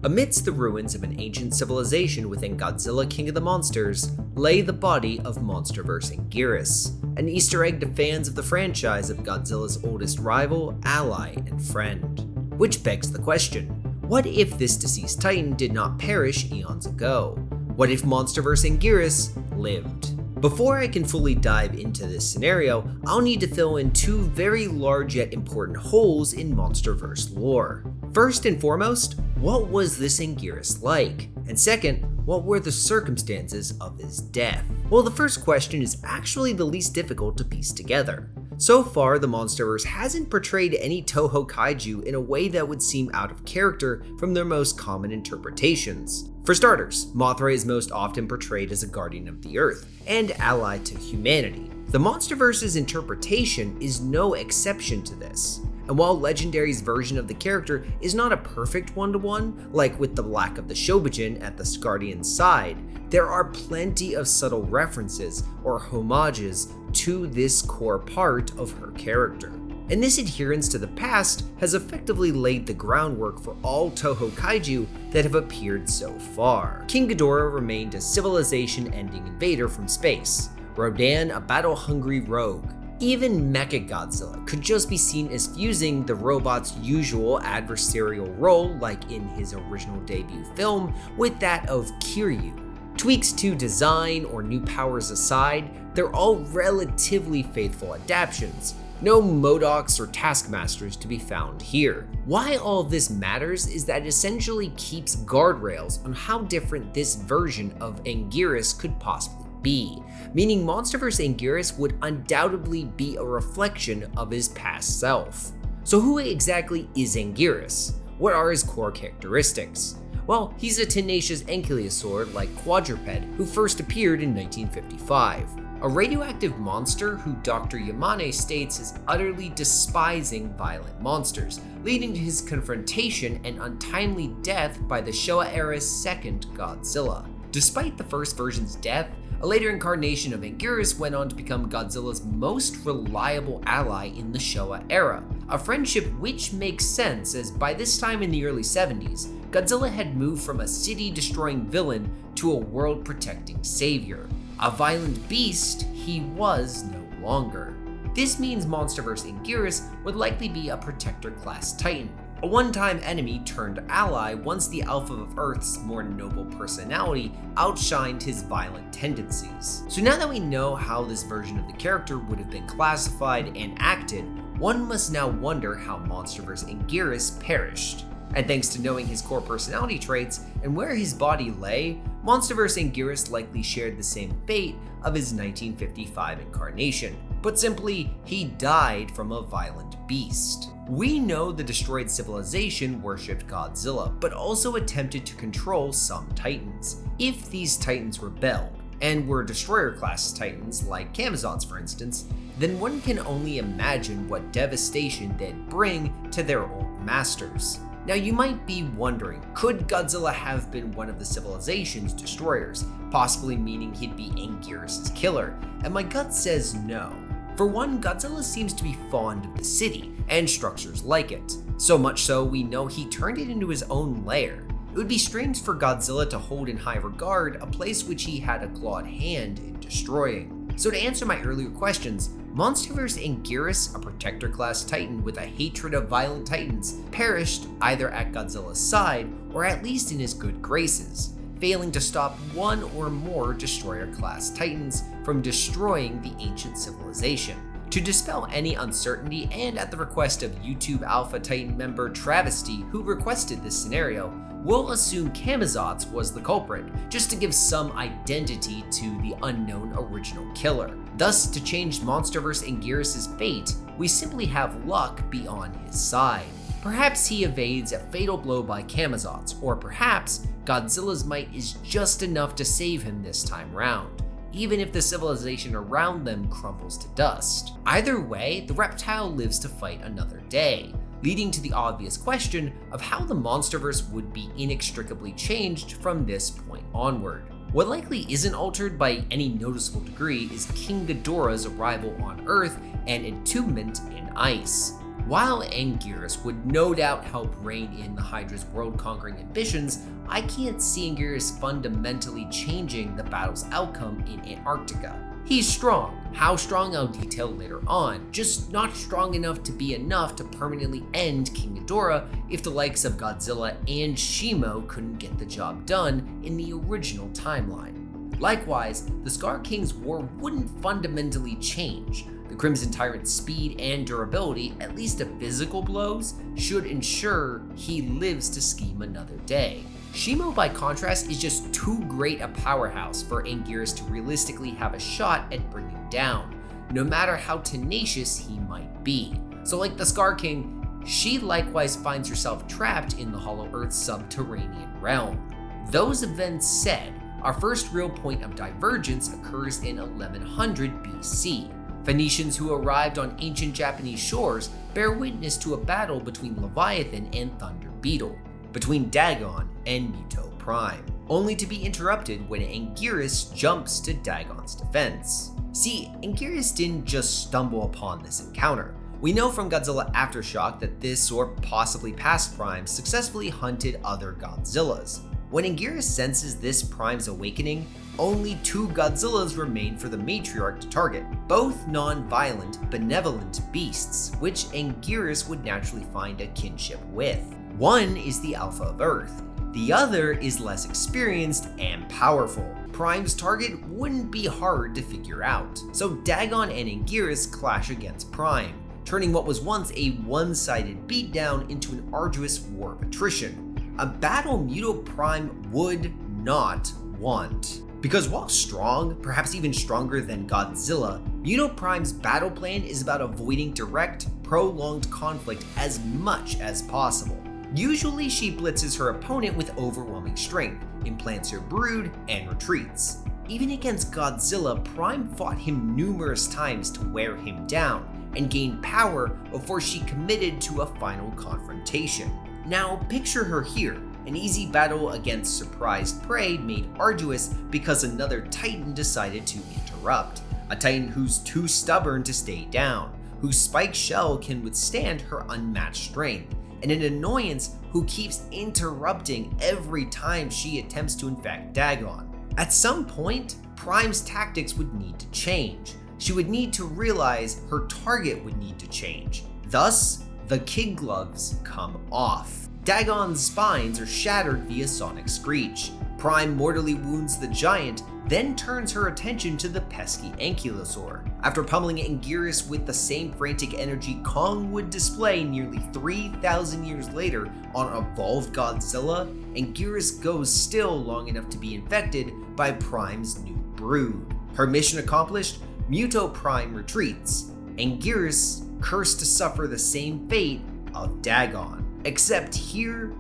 Amidst the ruins of an ancient civilization within Godzilla King of the Monsters lay the body of MonsterVerse Anguirus, an Easter egg to fans of the franchise of Godzilla's oldest rival, ally, and friend. Which begs the question, what if this deceased titan did not perish eons ago? What if MonsterVerse Anguirus lived? Before I can fully dive into this scenario, I'll need to fill in two very large yet important holes in MonsterVerse lore. First and foremost, what was this Anguirus like? And second, what were the circumstances of his death? Well, the first question is actually the least difficult to piece together. So far, the MonsterVerse hasn't portrayed any Toho Kaiju in a way that would seem out of character from their most common interpretations. For starters, Mothra is most often portrayed as a guardian of the Earth and ally to humanity. The MonsterVerse's interpretation is no exception to this. And while Legendary's version of the character is not a perfect one-to-one, like with the lack of the Shobijin at the Guardian's side, there are plenty of subtle references or homages to this core part of her character. And this adherence to the past has effectively laid the groundwork for all Toho Kaiju that have appeared so far. King Ghidorah remained a civilization-ending invader from space, Rodan a battle-hungry rogue. Even Mechagodzilla could just be seen as fusing the robot's usual adversarial role, like in his original debut film, with that of Kiryu. Tweaks to design or new powers aside, they're all relatively faithful adaptations. No MODOKs or Taskmasters to be found here. Why all this matters is that it essentially keeps guardrails on how different this version of Anguirus could possibly be, meaning MonsterVerse Anguirus would undoubtedly be a reflection of his past self. So who exactly is Anguirus? What are his core characteristics? Well, he's a tenacious ankylosaur-like quadruped who first appeared in 1955. A radioactive monster who Dr. Yamane states is utterly despising violent monsters, leading to his confrontation and untimely death by the Showa-era's second Godzilla. Despite the first version's death, a later incarnation of Anguirus went on to become Godzilla's most reliable ally in the Showa era, a friendship which makes sense as by this time in the early 70s, Godzilla had moved from a city-destroying villain to a world-protecting savior. A violent beast he was no longer. This means MonsterVerse Anguirus would likely be a Protector-class Titan, a one-time enemy turned ally once the Alpha of Earth's more noble personality outshined his violent tendencies. So now that we know how this version of the character would have been classified and acted, one must now wonder how MonsterVerse Anguirus perished. And thanks to knowing his core personality traits and where his body lay, MonsterVerse Anguirus likely shared the same fate of his 1955 incarnation, but simply, he died from a violent beast. We know the destroyed civilization worshipped Godzilla, but also attempted to control some titans. If these titans rebelled, and were destroyer-class titans like Camazotz for instance, then one can only imagine what devastation they'd bring to their old masters. Now you might be wondering, could Godzilla have been one of the civilization's destroyers, possibly meaning he'd be Anguirus' killer? And my gut says no. For one, Godzilla seems to be fond of the city, and structures like it. So much so, we know he turned it into his own lair. It would be strange for Godzilla to hold in high regard a place which he had a clawed hand in destroying. So to answer my earlier questions, MonsterVerse Anguirus, a Protector-class Titan with a hatred of violent titans, perished either at Godzilla's side or at least in his good graces, failing to stop one or more Destroyer-class Titans from destroying the ancient civilization. To dispel any uncertainty, and at the request of YouTube Alpha Titan member Travesty, who requested this scenario, we'll assume Camazotz was the culprit, just to give some identity to the unknown original killer. Thus, to change MonsterVerse Anguirus' fate, we simply have luck be on his side. Perhaps he evades a fatal blow by Camazotz, or perhaps Godzilla's might is just enough to save him this time round, even if the civilization around them crumbles to dust. Either way, the reptile lives to fight another day, leading to the obvious question of how the MonsterVerse would be inextricably changed from this point onward. What likely isn't altered by any noticeable degree is King Ghidorah's arrival on Earth and entombment in ice. While Anguirus would no doubt help rein in the Hydra's world-conquering ambitions, I can't see Anguirus fundamentally changing the battle's outcome in Antarctica. He's strong. How strong I'll detail later on, just not strong enough to be enough to permanently end King Ghidorah if the likes of Godzilla and Shimo couldn't get the job done in the original timeline. Likewise, the Scar King's war wouldn't fundamentally change. The Crimson Tyrant's speed and durability, at least to physical blows, should ensure he lives to scheme another day. Shimo, by contrast, is just too great a powerhouse for Anguirus to realistically have a shot at bringing down, no matter how tenacious he might be. So like the Scar King, she likewise finds herself trapped in the Hollow Earth's subterranean realm. Those events said, our first real point of divergence occurs in 1100 BC. Phoenicians who arrived on ancient Japanese shores bear witness to a battle between Leviathan and Thunder Beetle, between Dagon and Muto Prime, only to be interrupted when Anguirus jumps to Dagon's defense. See, Anguirus didn't just stumble upon this encounter. We know from Godzilla Aftershock that this or possibly past primes successfully hunted other Godzillas. When Anguirus senses this prime's awakening, only 2 Godzillas remain for the matriarch to target, both non-violent, benevolent beasts, which Anguirus would naturally find a kinship with. One is the Alpha of Earth, the other is less experienced and powerful. Prime's target wouldn't be hard to figure out, so Dagon and Anguirus clash against Prime, turning what was once a one-sided beatdown into an arduous war of attrition. A battle Muto Prime would not want. Because while strong, perhaps even stronger than Godzilla, Muto Prime's battle plan is about avoiding direct, prolonged conflict as much as possible. Usually she blitzes her opponent with overwhelming strength, implants her brood, and retreats. Even against Godzilla, Prime fought him numerous times to wear him down and gain power before she committed to a final confrontation. Now picture her here, an easy battle against surprised prey made arduous because another Titan decided to interrupt. A Titan who's too stubborn to stay down, whose spiked shell can withstand her unmatched strength, and an annoyance who keeps interrupting every time she attempts to infect Dagon. At some point, Prime's tactics would need to change. She would need to realize her target would need to change. Thus, the kid gloves come off. Dagon's spines are shattered via sonic screech. Prime mortally wounds the giant, then turns her attention to the pesky ankylosaur. After pummeling Anguirus with the same frantic energy Kong would display nearly 3,000 years later on evolved Godzilla, Anguirus goes still long enough to be infected by Prime's new brood. Her mission accomplished, Muto Prime retreats. Anguirus cursed to suffer the same fate of Dagon. Except here,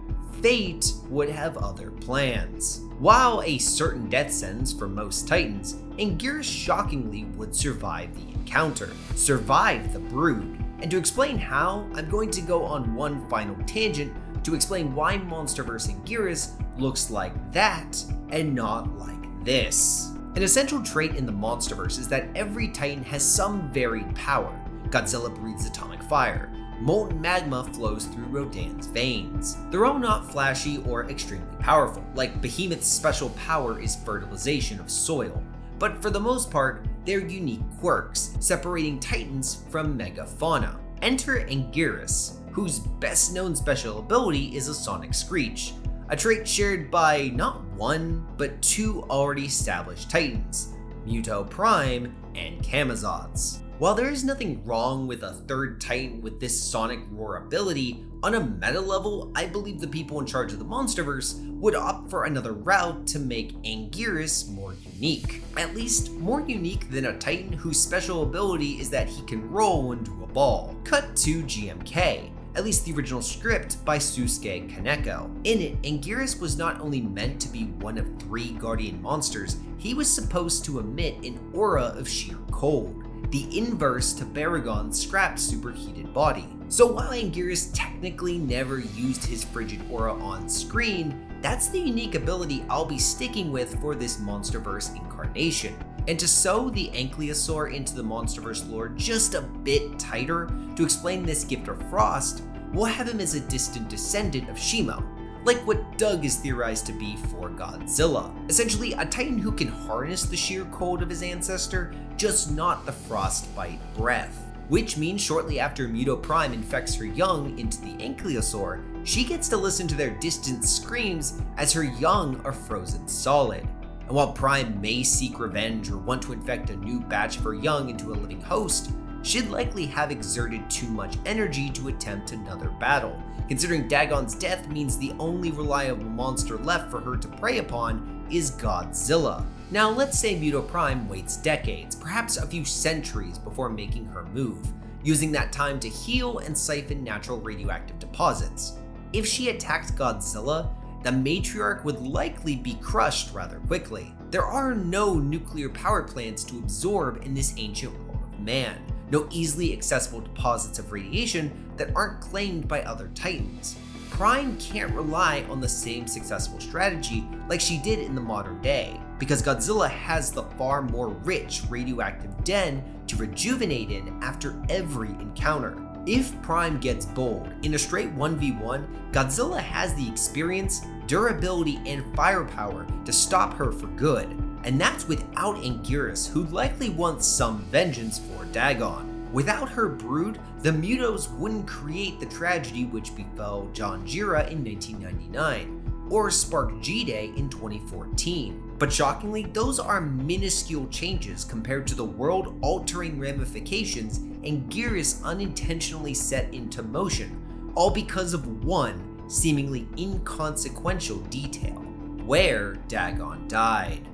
fate would have other plans. While a certain death sentence for most Titans, Anguirus shockingly would survive the encounter, survive the brood. And to explain how, I'm going to go on one final tangent to explain why MonsterVerse Anguirus looks like that and not like this. An essential trait in the MonsterVerse is that every Titan has some varied power. Godzilla breathes atomic fire. Molten magma flows through Rodan's veins. They're all not flashy or extremely powerful, like Behemoth's special power is fertilization of soil, but for the most part, they're unique quirks, separating Titans from megafauna. Enter Anguirus, whose best known special ability is a sonic screech, a trait shared by not one, but 2 already established Titans, Muto Prime and Camazotz. While there is nothing wrong with a third Titan with this sonic roar ability, on a meta level, I believe the people in charge of the MonsterVerse would opt for another route to make Anguirus more unique. At least more unique than a Titan whose special ability is that he can roll into a ball. Cut to GMK, at least the original script by Susuke Kaneko. In it, Anguirus was not only meant to be one of 3 guardian monsters, he was supposed to emit an aura of sheer cold, the inverse to Baragon's scrapped superheated body. So while Anguirus technically never used his frigid aura on screen, that's the unique ability I'll be sticking with for this MonsterVerse incarnation. And to sew the ankylosaur into the MonsterVerse lore just a bit tighter, to explain this gift of frost, we'll have him as a distant descendant of Shimo, like what Doug is theorized to be for Godzilla. Essentially, a titan who can harness the sheer cold of his ancestor, just not the frostbite breath. Which means shortly after Muto Prime infects her young into the ankylosaur, she gets to listen to their distant screams as her young are frozen solid. And while Prime may seek revenge or want to infect a new batch of her young into a living host, she'd likely have exerted too much energy to attempt another battle, considering Dagon's death means the only reliable monster left for her to prey upon is Godzilla. Now let's say Muto Prime waits decades, perhaps a few centuries before making her move, using that time to heal and siphon natural radioactive deposits. If she attacked Godzilla, the matriarch would likely be crushed rather quickly. There are no nuclear power plants to absorb in this ancient world of man, no easily accessible deposits of radiation that aren't claimed by other titans. Prime can't rely on the same successful strategy like she did in the modern day, because Godzilla has the far more rich radioactive den to rejuvenate in after every encounter. If Prime gets bold, in a straight 1v1, Godzilla has the experience, durability, and firepower to stop her for good, and that's without Anguirus, who likely wants some vengeance for Dagon. Without her brood, the Mutos wouldn't create the tragedy which befell John Jira in 1999, or sparked G-Day in 2014. But shockingly, those are minuscule changes compared to the world-altering ramifications Anguirus unintentionally set into motion, all because of one seemingly inconsequential detail: where Dagon died.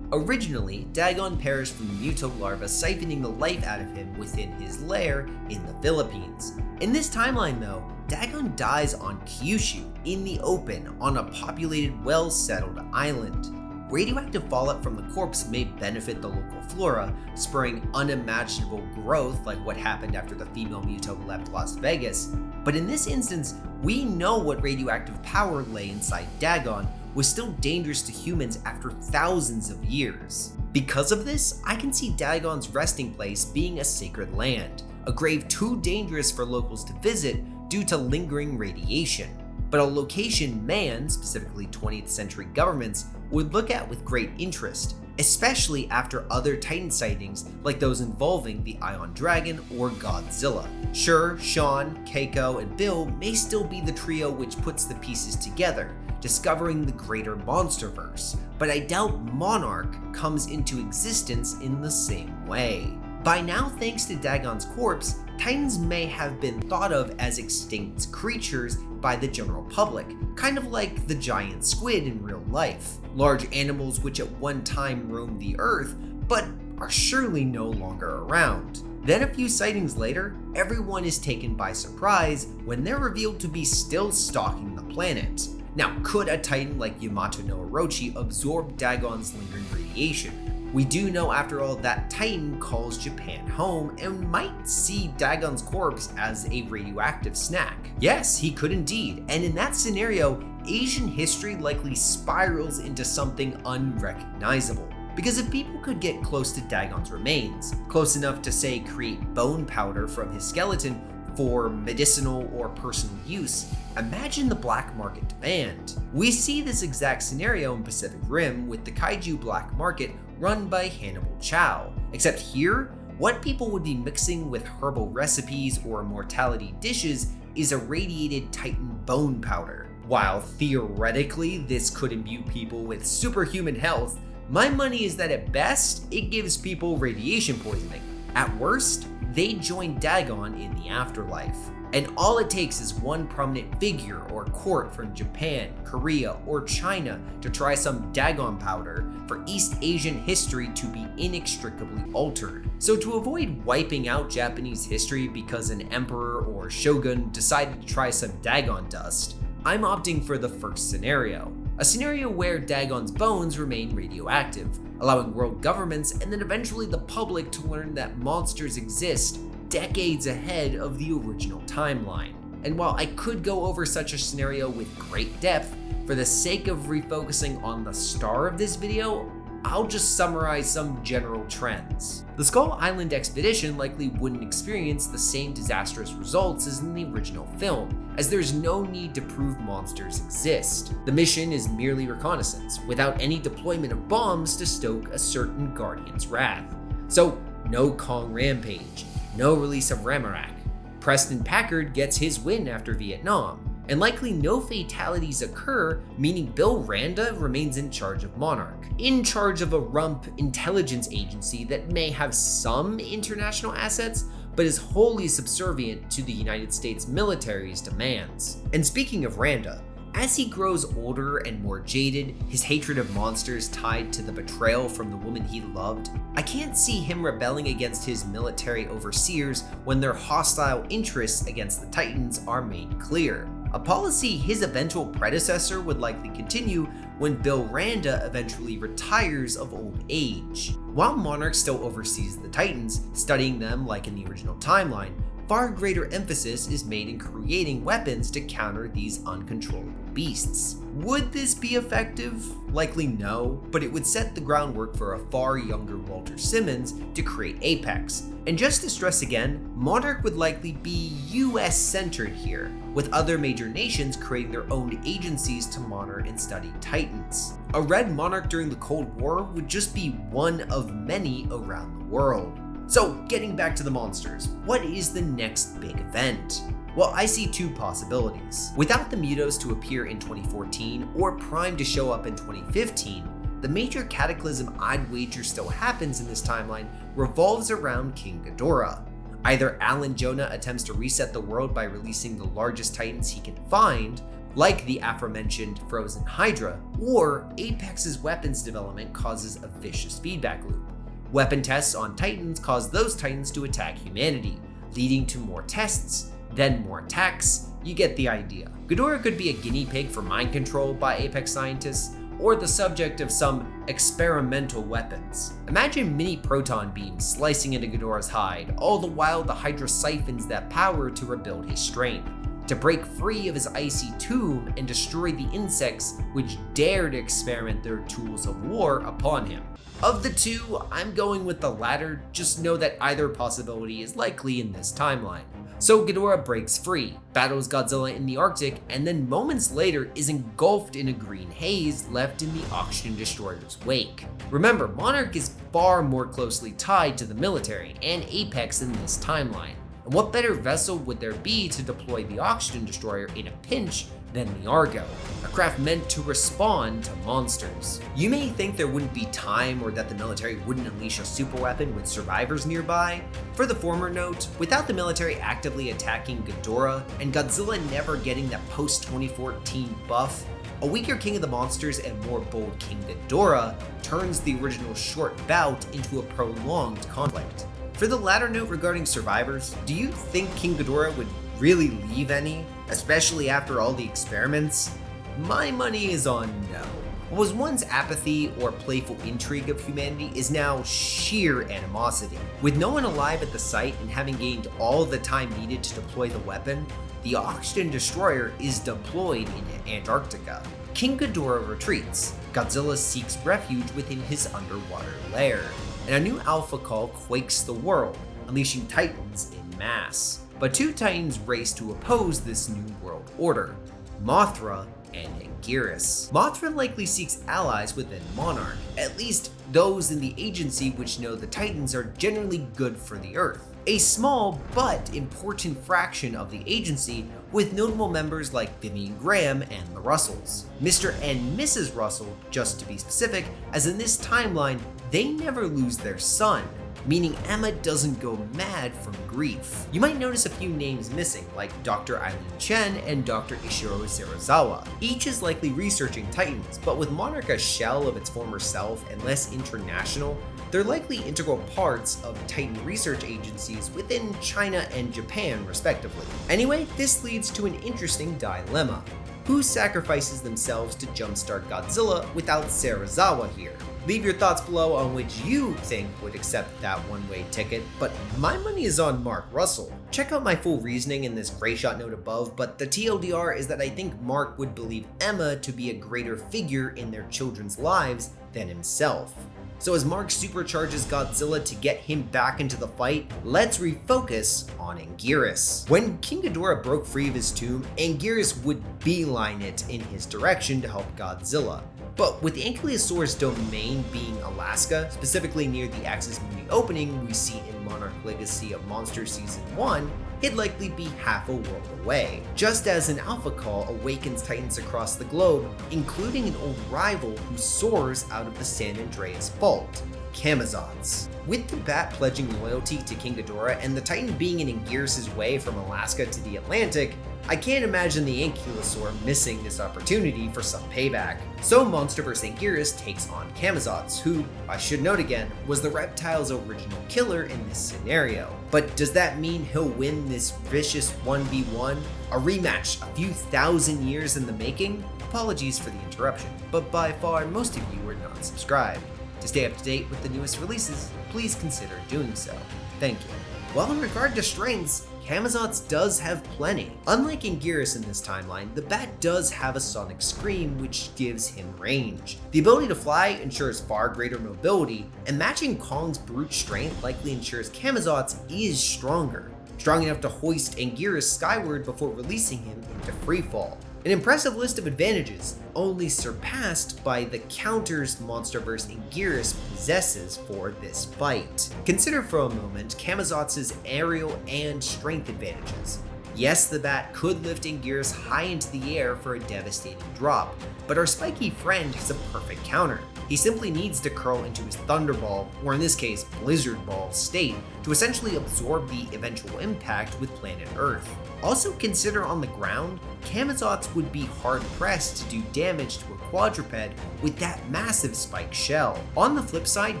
Originally, Dagon perished from the Muto larva siphoning the life out of him within his lair in the Philippines. In this timeline though, Dagon dies on Kyushu, in the open, on a populated, well-settled island. Radioactive fallout from the corpse may benefit the local flora, spurring unimaginable growth like what happened after the female Muto left Las Vegas, but in this instance, we know what radioactive power lay inside Dagon was still dangerous to humans after thousands of years. Because of this, I can see Dagon's resting place being a sacred land, a grave too dangerous for locals to visit due to lingering radiation, but a location man, specifically 20th century governments, would look at with great interest, especially after other Titan sightings like those involving the Ion Dragon or Godzilla. Sure, Sean, Keiko, and Bill may still be the trio which puts the pieces together, discovering the greater MonsterVerse, but I doubt Monarch comes into existence in the same way. By now, thanks to Dagon's corpse, Titans may have been thought of as extinct creatures by the general public, kind of like the giant squid in real life. Large animals which at one time roamed the earth, but are surely no longer around. Then a few sightings later, everyone is taken by surprise when they're revealed to be still stalking the planet. Now, could a Titan like Yamato no Orochi absorb Dagon's lingering radiation? We do know, after all, that Titan calls Japan home and might see Dagon's corpse as a radioactive snack. Yes, he could indeed, and in that scenario, Asian history likely spirals into something unrecognizable. Because if people could get close to Dagon's remains, close enough to say create bone powder from his skeleton for medicinal or personal use, imagine the black market demand. We see this exact scenario in Pacific Rim with the Kaiju black market run by Hannibal Chow, except here, what people would be mixing with herbal recipes or mortality dishes is irradiated Titan bone powder. While theoretically this could imbue people with superhuman health, my money is that at best, it gives people radiation poisoning. At worst, they join Dagon in the afterlife. And all it takes is one prominent figure or court from Japan, Korea, or China to try some Dagon powder for East Asian history to be inextricably altered. So to avoid wiping out Japanese history because an emperor or shogun decided to try some Dagon dust, I'm opting for the first scenario. A scenario where Dagon's bones remain radioactive, allowing world governments and then eventually the public to learn that monsters exist decades ahead of the original timeline. And while I could go over such a scenario with great depth, for the sake of refocusing on the star of this video, I'll just summarize some general trends. The Skull Island expedition likely wouldn't experience the same disastrous results as in the original film, as there's no need to prove monsters exist. The mission is merely reconnaissance, without any deployment of bombs to stoke a certain Guardian's wrath. So, no Kong rampage, no release of Ramifications. Preston Packard gets his win after Vietnam, and likely no fatalities occur, meaning Bill Randa remains in charge of Monarch, in charge of a rump intelligence agency that may have some international assets, but is wholly subservient to the United States military's demands. And speaking of Randa, as he grows older and more jaded, his hatred of monsters tied to the betrayal from the woman he loved, I can't see him rebelling against his military overseers when their hostile interests against the Titans are made clear. A policy his eventual predecessor would likely continue when Bill Randa eventually retires of old age. While Monarch still oversees the Titans, studying them like in the original timeline, far greater emphasis is made in creating weapons to counter these uncontrollable beasts. Would this be effective? Likely no, but it would set the groundwork for a far younger Walter Simmons to create Apex. And just to stress again, Monarch would likely be US centered here, with other major nations creating their own agencies to monitor and study Titans. A Red Monarch during the Cold War would just be one of many around the world. So, getting back to the monsters, what is the next big event? Well, I see two possibilities. Without the Mutos to appear in 2014 or Prime to show up in 2015, the major cataclysm I'd wager still happens in this timeline revolves around King Ghidorah. Either Alan Jonah attempts to reset the world by releasing the largest titans he can find, like the aforementioned frozen Hydra, or Apex's weapons development causes a vicious feedback loop. Weapon tests on Titans cause those Titans to attack humanity, leading to more tests, then more attacks. You get the idea. Ghidorah could be a guinea pig for mind control by Apex scientists, or the subject of some experimental weapons. Imagine mini proton beams slicing into Ghidorah's hide, all the while the Hydra siphons that power to rebuild his strength, to break free of his icy tomb and destroy the insects which dare to experiment their tools of war upon him. Of the two, I'm going with the latter, just know that either possibility is likely in this timeline. So Ghidorah breaks free, battles Godzilla in the Arctic, and then moments later is engulfed in a green haze left in the Oxygen Destroyer's wake. Remember, Monarch is far more closely tied to the military and Apex in this timeline. And what better vessel would there be to deploy the Oxygen Destroyer in a pinch than the Argo, a craft meant to respond to monsters. You may think there wouldn't be time or that the military wouldn't unleash a superweapon with survivors nearby. For the former note, without the military actively attacking Ghidorah and Godzilla never getting that post-2014 buff, a weaker King of the Monsters and more bold King Ghidorah turns the original short bout into a prolonged conflict. For the latter note regarding survivors, do you think King Ghidorah would really leave any, especially after all the experiments? My money is on no. What was once apathy or playful intrigue of humanity is now sheer animosity. With no one alive at the site and having gained all the time needed to deploy the weapon, the Oxygen Destroyer is deployed into Antarctica. King Ghidorah retreats. Godzilla seeks refuge within his underwater lair, and a new alpha call quakes the world, unleashing titans in mass. But two titans race to oppose this new world order, Mothra and Anguirus. Mothra likely seeks allies within Monarch, at least those in the agency which know the titans are generally good for the Earth. A small but important fraction of the agency, with notable members like Vivian Graham and the Russells. Mr. and Mrs. Russell, just to be specific, as in this timeline, they never lose their son, meaning Emma doesn't go mad from grief. You might notice a few names missing, like Dr. Eileen Chen and Dr. Ishiro Zerazawa. Each is likely researching Titans, but with Monarch a shell of its former self and less international, they're likely integral parts of Titan research agencies within China and Japan, respectively. Anyway, this leads to an interesting dilemma. Who sacrifices themselves to jumpstart Godzilla without Serizawa here? Leave your thoughts below on which you think would accept that one-way ticket, but my money is on Mark Russell. Check out my full reasoning in this gray shot note above, but the TLDR is that I think Mark would believe Emma to be a greater figure in their children's lives than himself. So as Mark supercharges Godzilla to get him back into the fight, let's refocus on Anguirus. When King Ghidorah broke free of his tomb, Anguirus would beeline it in his direction to help Godzilla. But with the ankylosaur's domain being Alaska, specifically near the Axis movie opening we see in Monarch Legacy of Monsters Season 1, it'd likely be half a world away. Just as an alpha call awakens titans across the globe, including an old rival who soars out of the San Andreas Fault, Camazotz. With the bat pledging loyalty to King Ghidorah and the titan being in Anguirus' way from Alaska to the Atlantic, I can't imagine the ankylosaur missing this opportunity for some payback. So MonsterVerse Anguirus takes on Camazotz, who, I should note again, was the reptile's original killer in this scenario. But does that mean he'll win this vicious 1v1? A rematch a few thousand years in the making? Apologies for the interruption, but by far most of you are not subscribed. To stay up to date with the newest releases, please consider doing so. Thank you. While in regard to strengths, Camazotz does have plenty. Unlike Anguirus in this timeline, the bat does have a sonic scream which gives him range. The ability to fly ensures far greater mobility, and matching Kong's brute strength likely ensures Camazotz is stronger. Strong enough to hoist Anguirus skyward before releasing him into freefall. An impressive list of advantages, only surpassed by the counters MonsterVerse Anguirus possesses for this fight. Consider for a moment Camazotz's aerial and strength advantages. Yes, the bat could lift Anguirus high into the air for a devastating drop, but our spiky friend has a perfect counter. He simply needs to curl into his Thunderball, or in this case, Blizzard Ball state, to essentially absorb the eventual impact with planet Earth. Also consider on the ground, Camazotz would be hard-pressed to do damage to a quadruped with that massive spike shell. On the flip side,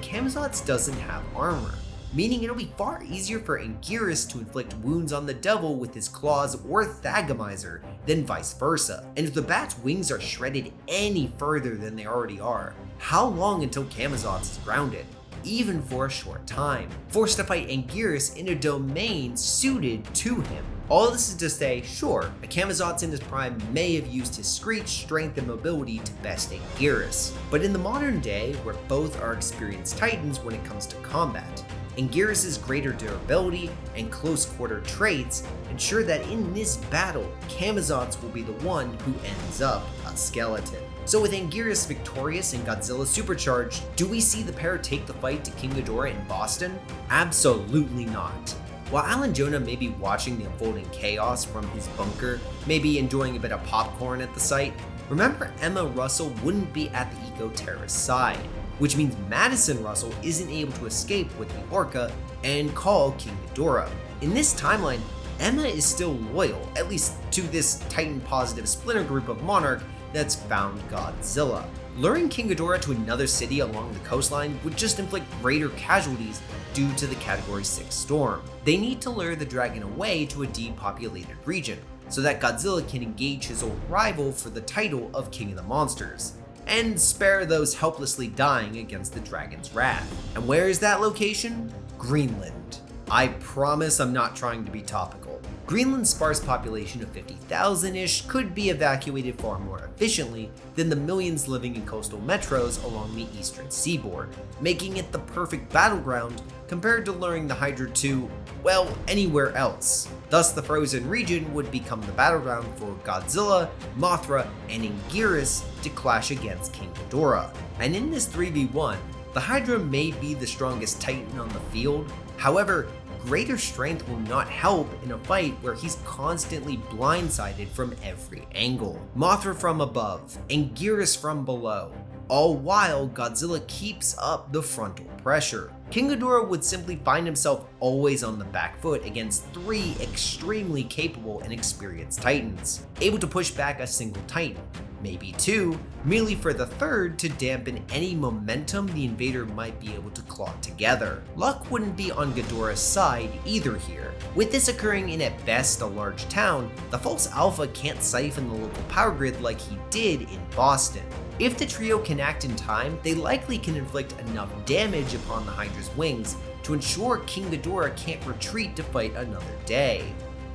Camazotz doesn't have armor, meaning it'll be far easier for Anguirus to inflict wounds on the devil with his claws or Thagomizer than vice versa. And if the bat's wings are shredded any further than they already are, how long until Camazotz is grounded? Even for a short time, forced to fight Anguirus in a domain suited to him. All this is to say, sure, a Camazotz in his prime may have used his screech, strength, and mobility to best Anguirus, but in the modern day, where both are experienced titans when it comes to combat, Anguirus' greater durability and close-quarter traits ensure that in this battle, Camazotz will be the one who ends up a skeleton. So with Anguirus victorious and Godzilla supercharged, do we see the pair take the fight to King Ghidorah in Boston? Absolutely not. While Alan Jonah may be watching the unfolding chaos from his bunker, maybe enjoying a bit of popcorn at the site, remember Emma Russell wouldn't be at the eco-terrorist side, which means Madison Russell isn't able to escape with the Orca and call King Ghidorah. In this timeline, Emma is still loyal, at least to this Titan-positive splinter group of Monarch that's found Godzilla. Luring King Ghidorah to another city along the coastline would just inflict greater casualties due to the Category 6 storm. They need to lure the dragon away to a depopulated region, so that Godzilla can engage his old rival for the title of King of the Monsters, and spare those helplessly dying against the dragon's wrath. And where is that location? Greenland. I promise I'm not trying to be topical. Greenland's sparse population of 50,000-ish could be evacuated far more efficiently than the millions living in coastal metros along the eastern seaboard, making it the perfect battleground compared to luring the Hydra to, well, anywhere else. Thus, the frozen region would become the battleground for Godzilla, Mothra, and Anguirus to clash against King Ghidorah. And in this 3v1, the Hydra may be the strongest Titan on the field, however, greater strength will not help in a fight where he's constantly blindsided from every angle. Mothra from above, Anguirus from below, all while Godzilla keeps up the frontal pressure. King Ghidorah would simply find himself always on the back foot against 3 extremely capable and experienced titans, able to push back a single titan, maybe 2, merely for the 3rd to dampen any momentum the invader might be able to claw together. Luck wouldn't be on Ghidorah's side either here. With this occurring in at best a large town, the false alpha can't siphon the local power grid like he did in Boston. If the trio can act in time, they likely can inflict enough damage upon the Hydra's wings to ensure King Ghidorah can't retreat to fight another day.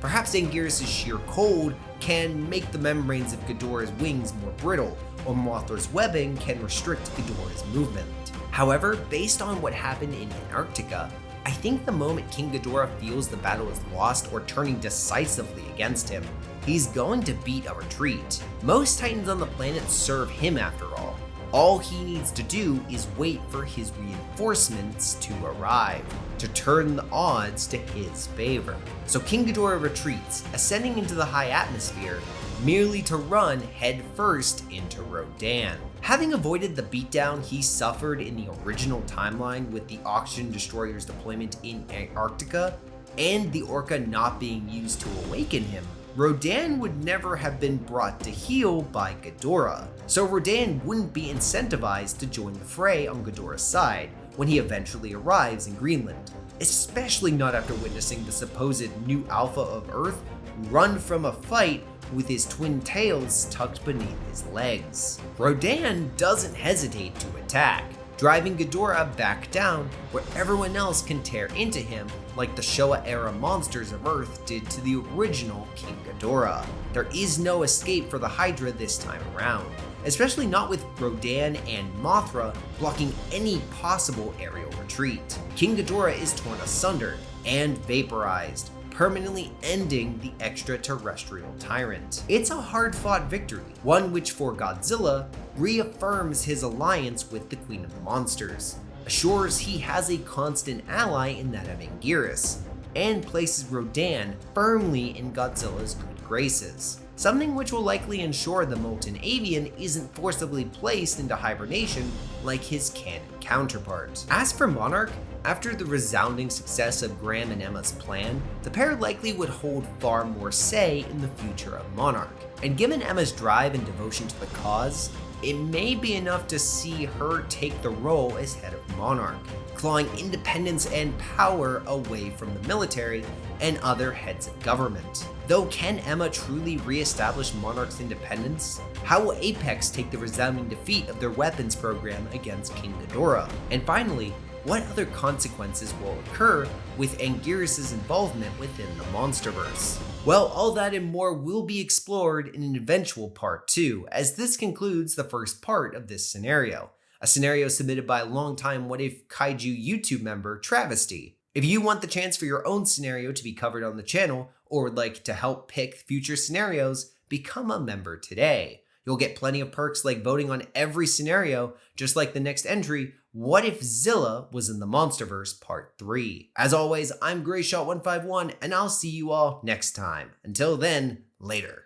Perhaps Anguirus' sheer cold can make the membranes of Ghidorah's wings more brittle, or Mothra's webbing can restrict Ghidorah's movement. However, based on what happened in Antarctica, I think the moment King Ghidorah feels the battle is lost or turning decisively against him, he's going to beat a retreat. Most titans on the planet serve him after all. All he needs to do is wait for his reinforcements to arrive, to turn the odds to his favor. So King Ghidorah retreats, ascending into the high atmosphere, merely to run headfirst into Rodan. Having avoided the beatdown he suffered in the original timeline with the oxygen destroyer's deployment in Antarctica, and the Orca not being used to awaken him, Rodan would never have been brought to heel by Ghidorah, so Rodan wouldn't be incentivized to join the fray on Ghidorah's side when he eventually arrives in Greenland, especially not after witnessing the supposed new alpha of Earth run from a fight with his twin tails tucked beneath his legs. Rodan doesn't hesitate to attack, driving Ghidorah back down where everyone else can tear into him like the Showa-era monsters of Earth did to the original King Ghidorah. There is no escape for the Hydra this time around, especially not with Rodan and Mothra blocking any possible aerial retreat. King Ghidorah is torn asunder and vaporized, permanently ending the extraterrestrial tyrant. It's a hard-fought victory, one which for Godzilla reaffirms his alliance with the Queen of the Monsters, assures he has a constant ally in that of Anguirus, and places Rodan firmly in Godzilla's good graces, something which will likely ensure the molten avian isn't forcibly placed into hibernation like his canon counterpart. As for Monarch, after the resounding success of Graham and Emma's plan, the pair likely would hold far more say in the future of Monarch, and given Emma's drive and devotion to the cause, it may be enough to see her take the role as head of Monarch, clawing independence and power away from the military and other heads of government. Though can Emma truly re-establish Monarch's independence? How will Apex take the resounding defeat of their weapons program against King Ghidorah? And finally, what other consequences will occur with Anguirus' involvement within the MonsterVerse? Well, all that and more will be explored in an eventual part 2, as this concludes the first part of this scenario, a scenario submitted by longtime What If Kaiju YouTube member Travesty. If you want the chance for your own scenario to be covered on the channel, or would like to help pick future scenarios, become a member today. You'll get plenty of perks like voting on every scenario, just like the next entry, What If Zilla Was in the MonsterVerse Part 3. As always, I'm GrayShot151, and I'll see you all next time. Until then, later.